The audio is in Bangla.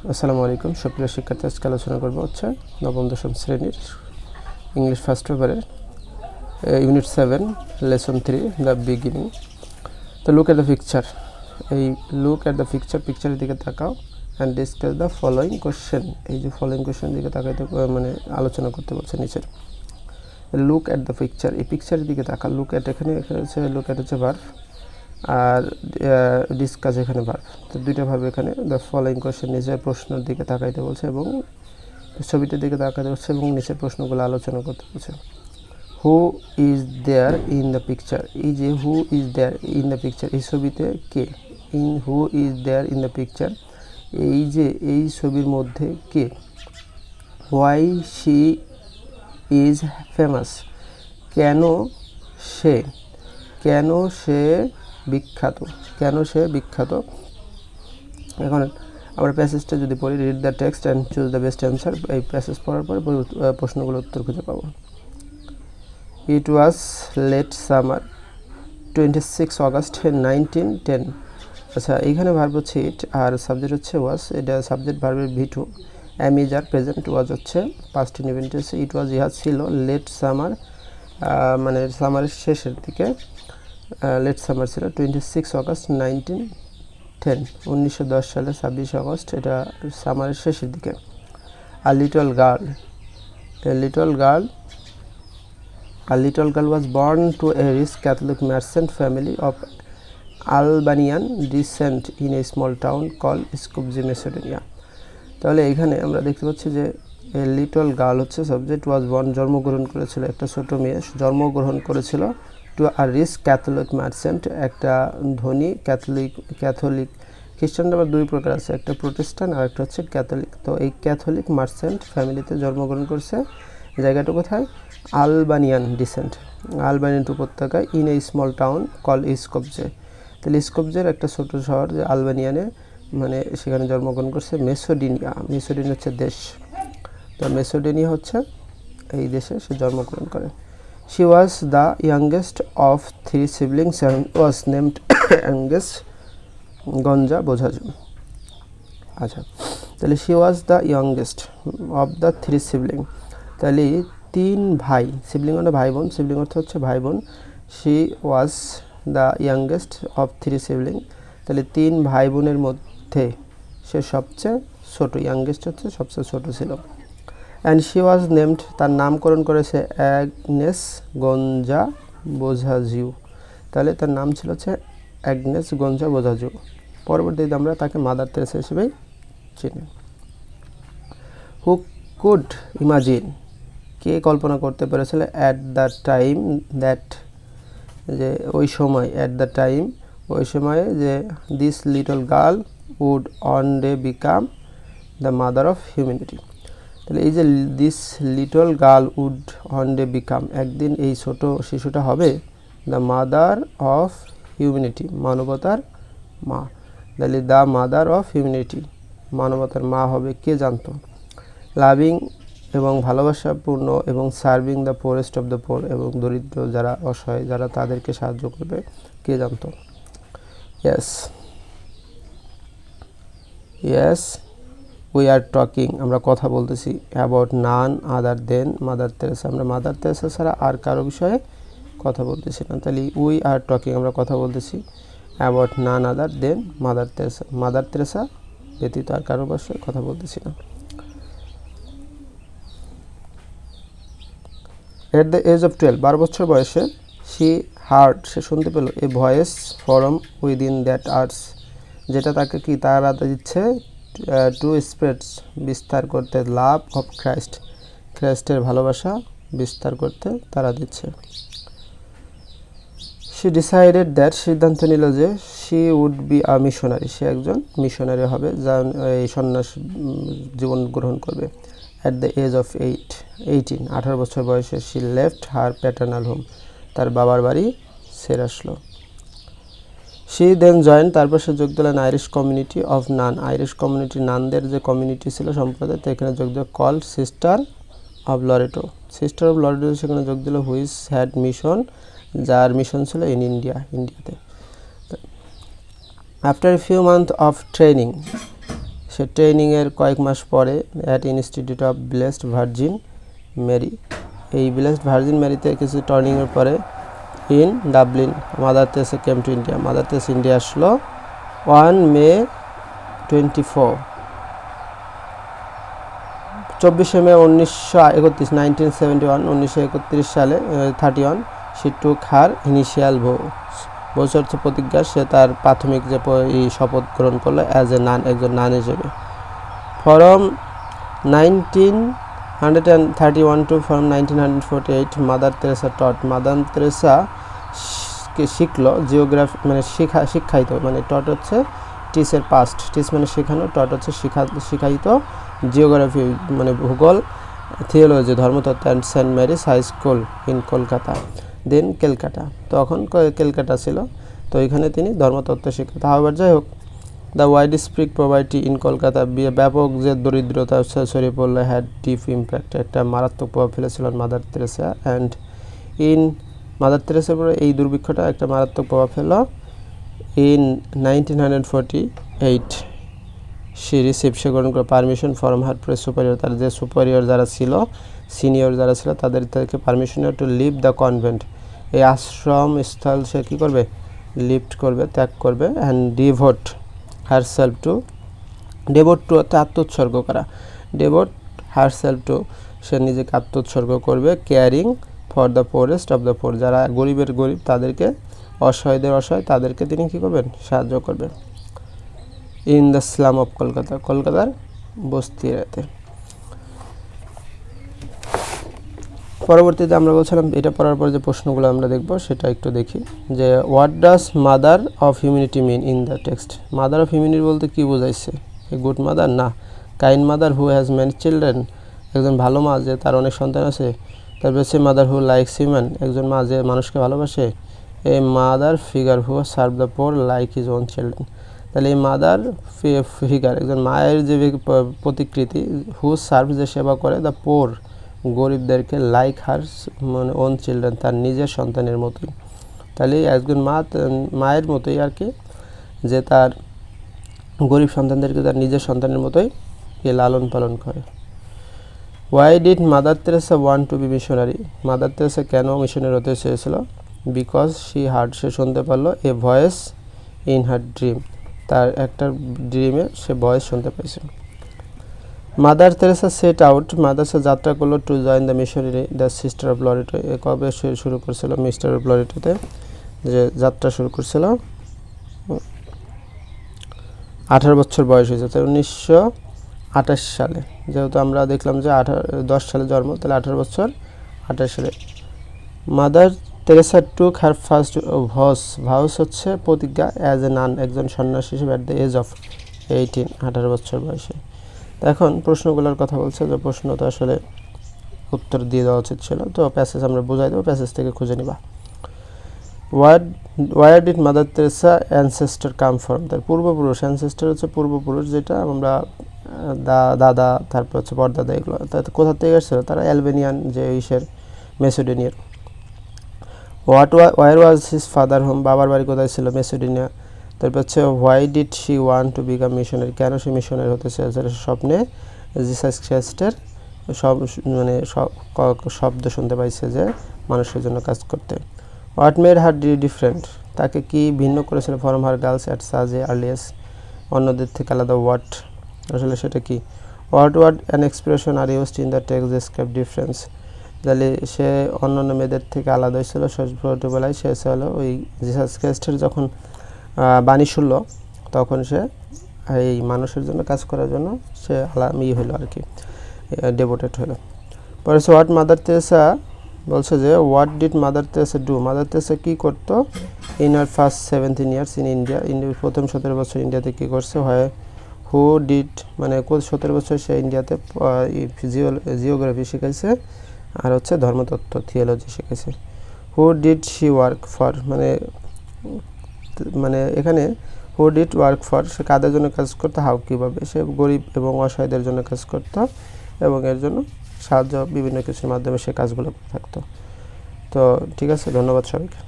আসসালামু আলাইকুম সুপ্রিয় শিক্ষার্থী, আজকে আলোচনা করব হচ্ছে নবম দশম শ্রেণীর ইংলিশ ফার্স্ট পেপারের ইউনিট 7 লেসন 3 দ্য বিগিনিং। তো লুক এট দ্য পিকচার, এই লুক এট দ্য পিকচারের দিকে তাকাও and discuss the following question. এই যে ফলোয়িং কোশ্চেনের দিকে তাকাইতে মানে আলোচনা করতে বলছে নিচের। লুক এট দ্য পিকচার, এই পিকচারের দিকে তাকা। লুক এট এখানে হচ্ছে লুক এট হচ্ছে ভার্ব, আর ডিসকাস এখানে ভার্ব। তো দুইটা ভার্ব এখানে। দ্য ফলোয়িং কোশ্চেন, নিচের প্রশ্নের দিকে তাকাইতে বলছে এবং ছবিটির দিকে তাকাইতে বলছে এবং নিচের প্রশ্নগুলো আলোচনা করতে বলছে। Who is there in the picture, এই যে who is there in the picture, এই ছবিতে কে? Who is there in the picture, এই যে এই ছবির মধ্যে কে? হোয়াই শি ইজ ফেমাস, কেন সে বিখ্যাত, এখন আমরা প্যাসেজটা যদি পড়ি, read the text and choose the best answer. এই প্যাসেজ পড়ার পরে প্রশ্নগুলো উত্তর খুঁজে পাবো। It was late summer 26 August 1910। আচ্ছা, এইখানে ভার্ব হচ্ছে ইট আর সাবজেক্ট হচ্ছে ওয়াজ। এটা সাবজেক্ট ভার্বের V2, am is are present, was হচ্ছে পাস্ট ইনডিফিনিট। ইট ওয়াজ ইহা ছিল, লেট সামার মানে সামারের শেষের দিকে, লেট সামার ছিল 26 অগস্ট 1910, 1910 সালে 26 অগস্ট, এটা সামারের শেষের দিকে। A little girl was born to a rich Catholic merchant family of Albanian descent in a small town called Skopje, Macedonia. তাহলে এখানে আমরা দেখতে পাচ্ছি যে এ লিটল গার্ল হচ্ছে সাবজেক্ট, ওয়াজ বর্ন জন্মগ্রহণ করেছিল, একটা ছোট মেয়ে জন্মগ্রহণ করেছিল, to a rich Catholic merchant, একটা ধনী ক্যাথলিক। খ্রিস্টানরা আবার দুই প্রকার আছে, একটা প্রোটেস্ট্যান্ট আর একটা হচ্ছে ক্যাথলিক। তো এই ক্যাথলিক মার্চেন্ট ফ্যামিলিতে জন্মগ্রহণ করছে। জায়গাটা কোথায়? আলবানিয়ান ডিসেন্ট, আলবানিয়ান উপত্যকায়, in a small town call Skopje. তাহলে স্কোপজের একটা ছোট শহর যে আলবানিয়ানে, মানে সেখানে জন্মগ্রহণ করছে। মেসোডিনিয়া হচ্ছে দেশ, তো মেসোডিনিয়া হচ্ছে এই দেশে সে জন্মগ্রহণ করে। She was the youngest of 3 siblings and was named youngest গঞ্জা বোঝাজু। আচ্ছা, তাহলে she was the youngest of the 3 siblings, তাহলে 3 ভাই, সিবলিং মানে ভাই বোন, সিবলিং অর্থ হচ্ছে ভাই বোন। She was the youngest of 3 siblings, তাহলে 3 ভাই বোনের মধ্যে সে সবচেয়ে ছোট, ইয়াংগেস্ট হচ্ছে সবচেয়ে ছোট ছিল। অ্যান্ড শি ওয়াজ নেমড, তার নামকরণ করেছে অ্যাগনেস গঞ্জা বোঝাজিউ, তাহলে তার নাম ছিল হচ্ছে অ্যাগনেস গঞ্জা বোঝাজিউ। পরবর্তীতে আমরা তাকে মাদার তেরেসা হিসেবেই চিনি। হু কুড ইমাজিন, কে কল্পনা করতে পেরেছিল, অ্যাট দ্য টাইম দ্যাট, যে ওই সময়, অ্যাট দ্য টাইম ওই সময়ে, যে this little girl would one day become the mother of humanity. তাহলে এই যে this little girl would one day become, একদিন এই ছোট শিশুটা হবে দ্য মাদার অফ হিউম্যানিটি, মানবতার মা। তাহলে দ্য মাদার অফ হিউম্যানিটি, মানবতার মা হবে, কে জানতো? লাভিং এবং ভালোবাসাপূর্ণ, এবং serving the poorest of the poor, এবং দরিদ্র যারা অসহায় যারা তাদেরকে সাহায্য করবে, কে জানতো? ইয়েস উই আর টকিং, আমরা কথা বলতেছি, about none other than Mother Teresa, আমরা মাদার তেরেসা ছাড়া আর কারো বিষয়ে কথা বলতেছি না। তাহলে উই আর টকিং, আমরা কথা বলতেছি, about none other than Mother Teresa ব্যতীত আর কারো বিষয়ে কথা বলতেছি না। এট দ্য এজ অফ 12, 12 বছর বয়সে, সে শুনতে পেল a voice from within that hearts, যেটা তাকে কি তারা দিচ্ছে, টু স্প্রেডস বিস্তার করতে, লাভ অফ খ্রাইস্টের ভালোবাসা বিস্তার করতে তারা দিচ্ছে। শি ডিসাইডেড দ্যাট, সিদ্ধান্ত নিল যে, she would be a missionary, সে একজন মিশনারি হবে, যা এই সন্ন্যাস জীবন গ্রহণ করবে। অ্যাট দ্য এজ অফ 18, 18 বছর বয়সে, she left her paternal home, তার বাবার বাড়ি ছেড়ে আসলো। শি দেন জয়েন, তারপর সে যোগ দিলেন Irish community of nun, Irish community, নানদের যে কমিউনিটি ছিল সম্প্রদায়, তো এখানে যোগ দিল কল্ড সিস্টার অফ লরেটো, সেখানে যোগ দিল হুইচ হ্যাড মিশন, যার মিশন ছিল ইন্ডিয়াতে। After a few month of training, সে ট্রেনিংয়ের কয়েক মাস পরে at institute of blessed virgin Mary, এই ব্লেসড ভার্জিন মেরিতে কিছু ট্রেনিংয়ের পরে in Dublin Mother Teresa came to India, Mother Teresa India আসলো 1 মে 24 24 মে 1931 সালে 31 শি টুক হার ইনিশিয়াল ভোজ প্রতিজ্ঞা, সে তার প্রাথমিক যে শপথ গ্রহণ করলো অ্যাজ এ নান, একজন নান হিসেবে। From 1931 to from 1948 Mother Teresa taught, Mother Teresa শিখলো জিওগ্রাফি মানে শিক্ষায়িত, মানে টট হচ্ছে টিচের পাস্ট, টিচ মানে শেখানো, টট হচ্ছে শিখায়িত জিওগ্রাফি মানে ভূগোল, থিওলজি ধর্মতত্ত্ব and Saint Mary's high school in Kolkata, then Calcutta, তখন ক্যালকাটা ছিল, তো এখানে তিনি ধর্মতত্ত্ব শিক্ষা। হাওয়ার যাই হোক, the widespread poverty in Kolkata, ব্যাপক যে দরিদ্রতা ছড়িয়ে পড়লে হ্যাড ডিপ ইম্প্যাক্ট, একটা মারাত্মক প্রভাব ফেলেছিলেন Mother Teresa. And in Mother তেরেসার উপরে এই দুর্ভিক্ষটা একটা মারাত্মক প্রভাব ফেল। ইন 1948 সে গ্রহণ করে permission from her press superior, তার যে সুপারিয়র যারা ছিল, সিনিয়র যারা ছিল, তাদেরকে permission to leave the convent, এই আশ্রম স্থল সে কী করবে, লিফট করবে, ত্যাগ করবে। And devote herself to, devote to অর্থাৎ আত্মোৎসর্গ করা, ডেভোট হারসেলফ টু, সে নিজেকে আত্মোৎসর্গ করবে, caring for the poorest of the poor, যারা গরিবের গরিব তাদেরকে, অসহায়দের অসহায় তাদেরকে তিনি কী করবেন, সাহায্য করবেন। In the slum of Kolkata, কলকাতার বস্তি এলাকাতে। পরবর্তীতে আমরা বলছিলাম এটা পড়ার পর যে প্রশ্নগুলো আমরা দেখব সেটা একটু দেখি, যে what does mother of humanity mean in the text, mother of humanity বলতে কী বোঝাইছে, এ গুড মাদার না, kind mother who has many children, একজন ভালো মা যে তার অনেক সন্তান আছে, তারপর হচ্ছে মাদার হু লাইকস হিউম্যান, একজন মা যে মানুষকে ভালোবাসে, a mother figure who serve the poor like his own children, তাহলে এই মাদার ফিগার একজন মায়ের যে প্রতিকৃতি, হু সার্ভ যে সেবা করে, দ্য পোর গরিবদেরকে, লাইক হার মানে ওন চিলড্রেন তার নিজের সন্তানের মতোই, তাহলে একজন মায়ের মতোই আর কি, যে তার গরিব সন্তানদেরকে তার নিজের সন্তানের মতোই লালন পালন করে। Why did Mother Teresa want to be missionary, Mother Teresa কেন মিশনারি হতে চেয়েছিল, বিকজ শি হার্ড, সে শুনতে পারলো, a voice in her dream, তার একটা ড্রিমে সে ভয়েস শুনতে পাইছে। Mother Teresa set out, Mother Teresa যাত্রা করলো to join the missionary the sister of Loreto, কবে শুরু করছিল, মিস্টার অফ লরেটোতে যে যাত্রা শুরু করছিল, 18 বছর বয়স হয়েছে, তাই 1928 সালে, যেহেতু আমরা দেখলাম যে 10 সালে জন্ম, তাহলে 18 বছর 28 সালে। মাদার তেরেসা টুক হার ফার্স্ট ভাউস হচ্ছে প্রতিজ্ঞা, অ্যাজ এ নান, একজন সন্ন্যাসী হিসেবে অ্যাট দ্য এজ অফ 18 বছর বয়সে। এখন প্রশ্নগুলোর কথা বলছে, যে প্রশ্ন তো আসলে উত্তর দিয়ে দেওয়া উচিত ছিল, তো প্যাসেজ আমরা বোঝাই দেবো, প্যাসেজ থেকে খুঁজে নিবা। Where did Mother Teresa ancestor come from, তার পূর্বপুরুষ, অ্যানসেস্টার হচ্ছে পূর্বপুরুষ, যেটা আমরা দাদা তারপর হচ্ছে পরদাদা, এগুলো তাতে কোথা থেকে এসেছিল, তারা অ্যালবেনিয়ান যে ইসের মেসিডোনিয়ার। Where was his father home, বাবার বাড়ি কোথায় ছিল, মেসিডোনিয়া। তারপর হচ্ছে why did she want to become missionary, কেন সে মিশনারি হতে চেয়েছিল, স্বপ্নে জিসাস খ্রিস্টের মানে শব্দ শুনতে পাইছে যে মানুষের জন্য কাজ করতে। হোয়াট মেড হার ডিফারেন্ট, তাকে কি ভিন্ন করেছিল ফ্রম হার গার্লস অ্যাট সাজ এ আর্লিয়েস্ট, অন্যদের থেকে আলাদা, হোয়াট আসলে সেটা কি। What an expression are used in the text describe difference, তাহলে সে অন্যান্য মেয়েদের থেকে আলাদা হয়েছিল ছোটোবেলায়, সে হলো ওই জিসাস খ্রিস্টের যখন বাণী শুনল তখন সে এই মানুষের জন্য কাজ করার জন্য সে হলো আর কি, ডেভোটেড হলো। পরে সে হোয়াট মাদার তেরেসা বলছে যে what did Mother Teresa do, Mother Teresa কী করতো in her first 17 years in India, প্রথম 17 বছর ইন্ডিয়াতে কী করছে, হয় হু ডিড মানে 17 বছর সে ইন্ডিয়াতে জিওগ্রাফি শিখাইছে, আর হচ্ছে ধর্মতত্ত্ব থিওলজি শিখেছে। Who did she work for, মানে এখানে হু ডিড ওয়ার্ক ফর, সে কাদের জন্য কাজ করতো, হাউ কীভাবে, সে গরিব এবং অসহায়দের জন্য কাজ করতো এবং এর জন্য সাহায্য বিভিন্ন কিছুর মাধ্যমে সে কাজগুলো থাকতো। তো ঠিক আছে, ধন্যবাদ সবাইকে।